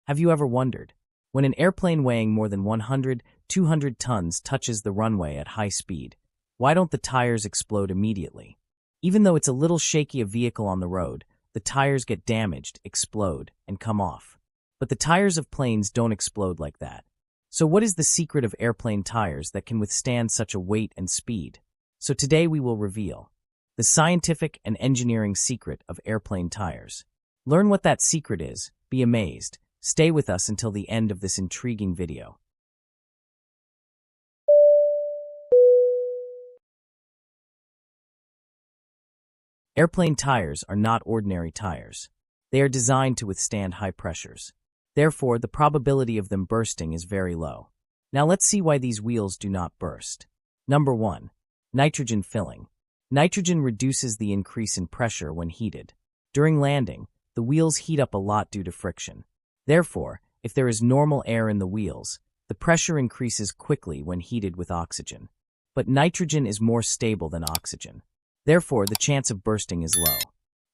Have you ever wondered? When an airplane weighing more than 100, 200 tons touches the runway at high speed, why don't the tires explode immediately? Even though it's a little shaky a vehicle on the road, the tires get damaged, explode, and come off. But the tires of planes don't explode like that. So what is the secret of airplane tires that can withstand such a weight and speed? So today we will reveal the scientific and engineering secret of airplane tires. Learn what that secret is, be amazed. Stay with us until the end of this intriguing video. Airplane tires are not ordinary tires. They are designed to withstand high pressures. Therefore, the probability of them bursting is very low. Now let's see why these wheels do not burst. Number 1. Nitrogen filling. Nitrogen reduces the increase in pressure when heated. During landing, the wheels heat up a lot due to friction. Therefore, if there is normal air in the wheels, the pressure increases quickly when heated with oxygen. But nitrogen is more stable than oxygen. Therefore, the chance of bursting is low.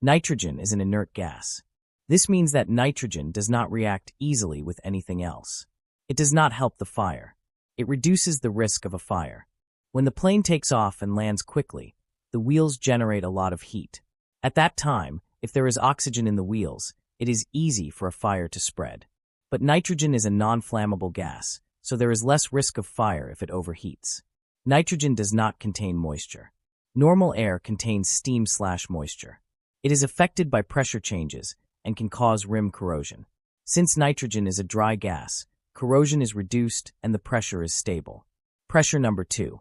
Nitrogen is an inert gas. This means that nitrogen does not react easily with anything else. It does not help the fire. It reduces the risk of a fire. When the plane takes off and lands quickly, the wheels generate a lot of heat. At that time, if there is oxygen in the wheels, it is easy for a fire to spread. But nitrogen is a non-flammable gas, so there is less risk of fire if it overheats. Nitrogen does not contain moisture. Normal air contains steam/moisture. It is affected by pressure changes and can cause rim corrosion. Since nitrogen is a dry gas, corrosion is reduced and the pressure is stable. Pressure number 2.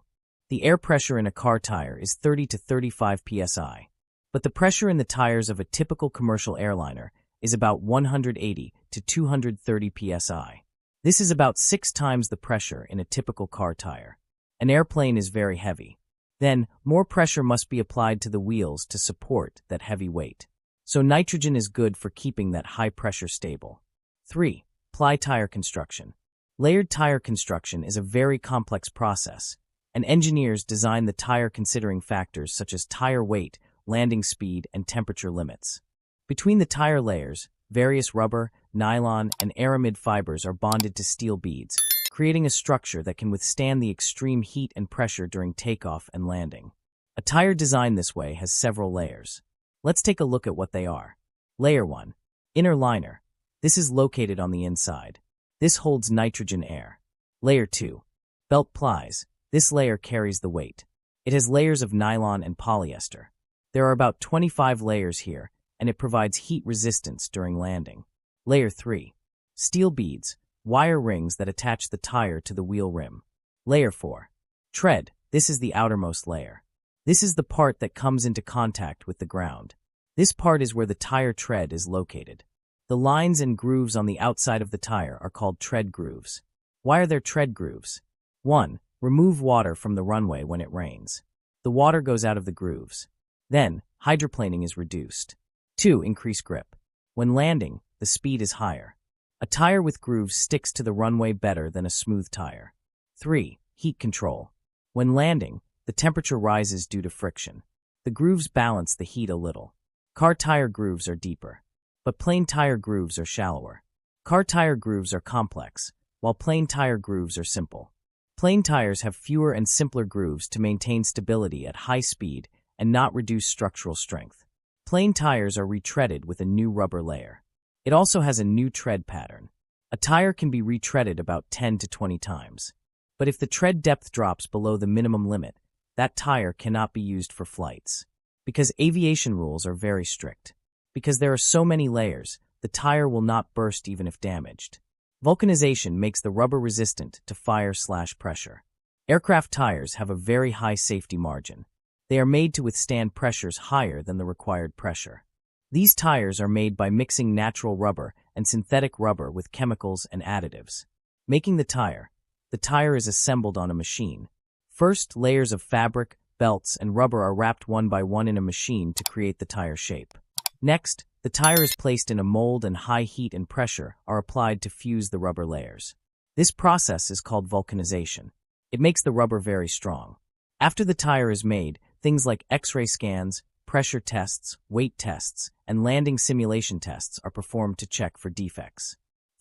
The air pressure in a car tire is 30 to 35 psi, but the pressure in the tires of a typical commercial airliner is about 180 to 230 psi. This is about 6 times the pressure in a typical car tire. An airplane is very heavy. Then, more pressure must be applied to the wheels to support that heavy weight. So nitrogen is good for keeping that high pressure stable. 3. Ply tire construction. Layered tire construction is a very complex process, and engineers design the tire considering factors such as tire weight, landing speed, and temperature limits. Between the tire layers, various rubber, nylon, and aramid fibers are bonded to steel beads, creating a structure that can withstand the extreme heat and pressure during takeoff and landing. A tire designed this way has several layers. Let's take a look at what they are. Layer 1. Inner liner. This is located on the inside. This holds nitrogen air. Layer 2. Belt plies. This layer carries the weight. It has layers of nylon and polyester. There are about 25 layers here, and it provides heat resistance during landing. Layer 3. Steel beads, wire rings that attach the tire to the wheel rim. Layer 4. Tread. This is the outermost layer. This is the part that comes into contact with the ground. This part is where the tire tread is located. The lines and grooves on the outside of the tire are called tread grooves. Why are there tread grooves? 1. Remove water from the runway when it rains. The water goes out of the grooves. Then, hydroplaning is reduced. 2. Increase grip. When landing, the speed is higher. A tire with grooves sticks to the runway better than a smooth tire. 3. Heat control. When landing, the temperature rises due to friction. The grooves balance the heat a little. Car tire grooves are deeper, but plane tire grooves are shallower. Car tire grooves are complex, while plane tire grooves are simple. Plane tires have fewer and simpler grooves to maintain stability at high speed and not reduce structural strength. Plane tires are retreaded with a new rubber layer. It also has a new tread pattern. A tire can be retreaded about 10 to 20 times. But if the tread depth drops below the minimum limit, that tire cannot be used for flights. Because aviation rules are very strict. Because there are so many layers, the tire will not burst even if damaged. Vulcanization makes the rubber resistant to fire/pressure. Aircraft tires have a very high safety margin. They are made to withstand pressures higher than the required pressure. These tires are made by mixing natural rubber and synthetic rubber with chemicals and additives. Making the tire is assembled on a machine. First, layers of fabric, belts, and rubber are wrapped one by one in a machine to create the tire shape. Next, the tire is placed in a mold and high heat and pressure are applied to fuse the rubber layers. This process is called vulcanization. It makes the rubber very strong. After the tire is made, things like X-ray scans, pressure tests, weight tests, and landing simulation tests are performed to check for defects.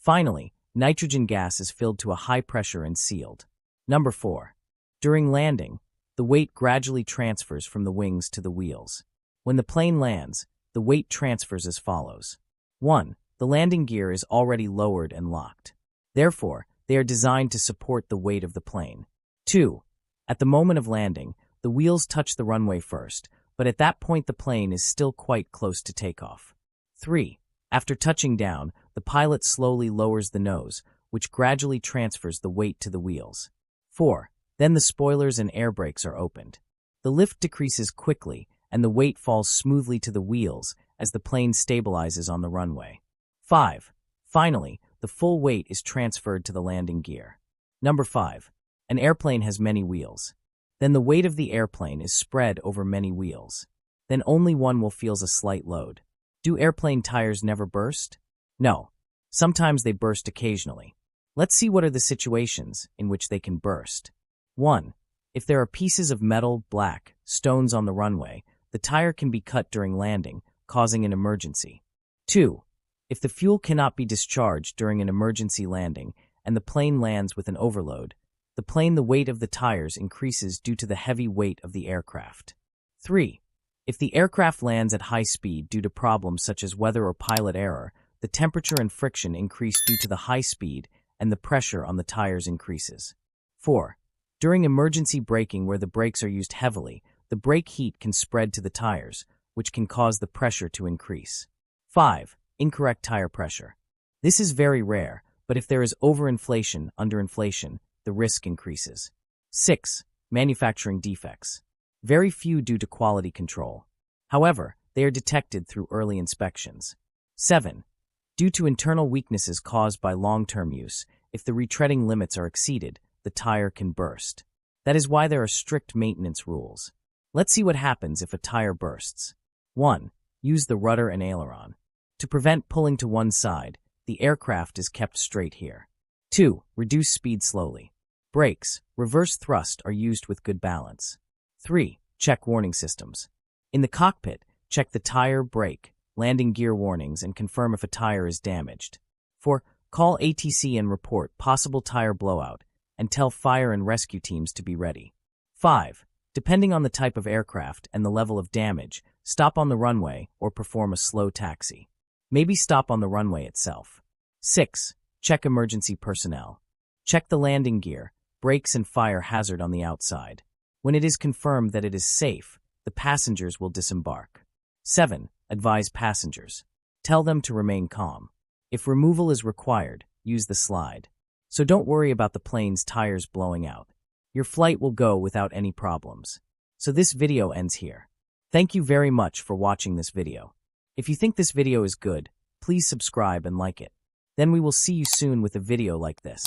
Finally, nitrogen gas is filled to a high pressure and sealed. Number 4. During landing, the weight gradually transfers from the wings to the wheels. When the plane lands, the weight transfers as follows. 1. The landing gear is already lowered and locked. Therefore, they are designed to support the weight of the plane. 2. At the moment of landing, the wheels touch the runway first, but at that point the plane is still quite close to takeoff. 3. After touching down, the pilot slowly lowers the nose, which gradually transfers the weight to the wheels. 4. Then the spoilers and air brakes are opened. The lift decreases quickly, and the weight falls smoothly to the wheels as the plane stabilizes on the runway. 5. Finally, the full weight is transferred to the landing gear. Number 5. An airplane has many wheels. Then the weight of the airplane is spread over many wheels. Then only one will feel a slight load. Do airplane tires never burst? No. Sometimes they burst occasionally. Let's see what are the situations in which they can burst. 1. If there are pieces of metal, black, stones on the runway, the tire can be cut during landing, causing an emergency. 2. If the fuel cannot be discharged during an emergency landing and the plane lands with an overload, the weight of the tires increases due to the heavy weight of the aircraft. 3. If the aircraft lands at high speed due to problems such as weather or pilot error, the temperature and friction increase due to the high speed and the pressure on the tires increases. 4. During emergency braking where the brakes are used heavily, the brake heat can spread to the tires, which can cause the pressure to increase. 5. Incorrect tire pressure. This is very rare, but if there is overinflation, underinflation, the risk increases. 6. Manufacturing defects. Very few due to quality control. However, they are detected through early inspections. 7. Due to internal weaknesses caused by long-term use, if the retreading limits are exceeded, the tire can burst. That is why there are strict maintenance rules. Let's see what happens if a tire bursts. 1. Use the rudder and aileron. To prevent pulling to one side, the aircraft is kept straight here. 2. Reduce speed slowly. Brakes, reverse thrust are used with good balance. 3. Check warning systems. In the cockpit, check the tire, brake, landing gear warnings and confirm if a tire is damaged. 4. Call ATC and report possible tire blowout and tell fire and rescue teams to be ready. 5. Depending on the type of aircraft and the level of damage, stop on the runway or perform a slow taxi. Maybe stop on the runway itself. 6. Check emergency personnel. Check the landing gear, brakes and fire hazard on the outside. When it is confirmed that it is safe, the passengers will disembark. 7. Advise passengers. Tell them to remain calm. If removal is required, use the slide. So don't worry about the plane's tires blowing out. Your flight will go without any problems. So this video ends here. Thank you very much for watching this video. If you think this video is good, please subscribe and like it. Then we will see you soon with a video like this.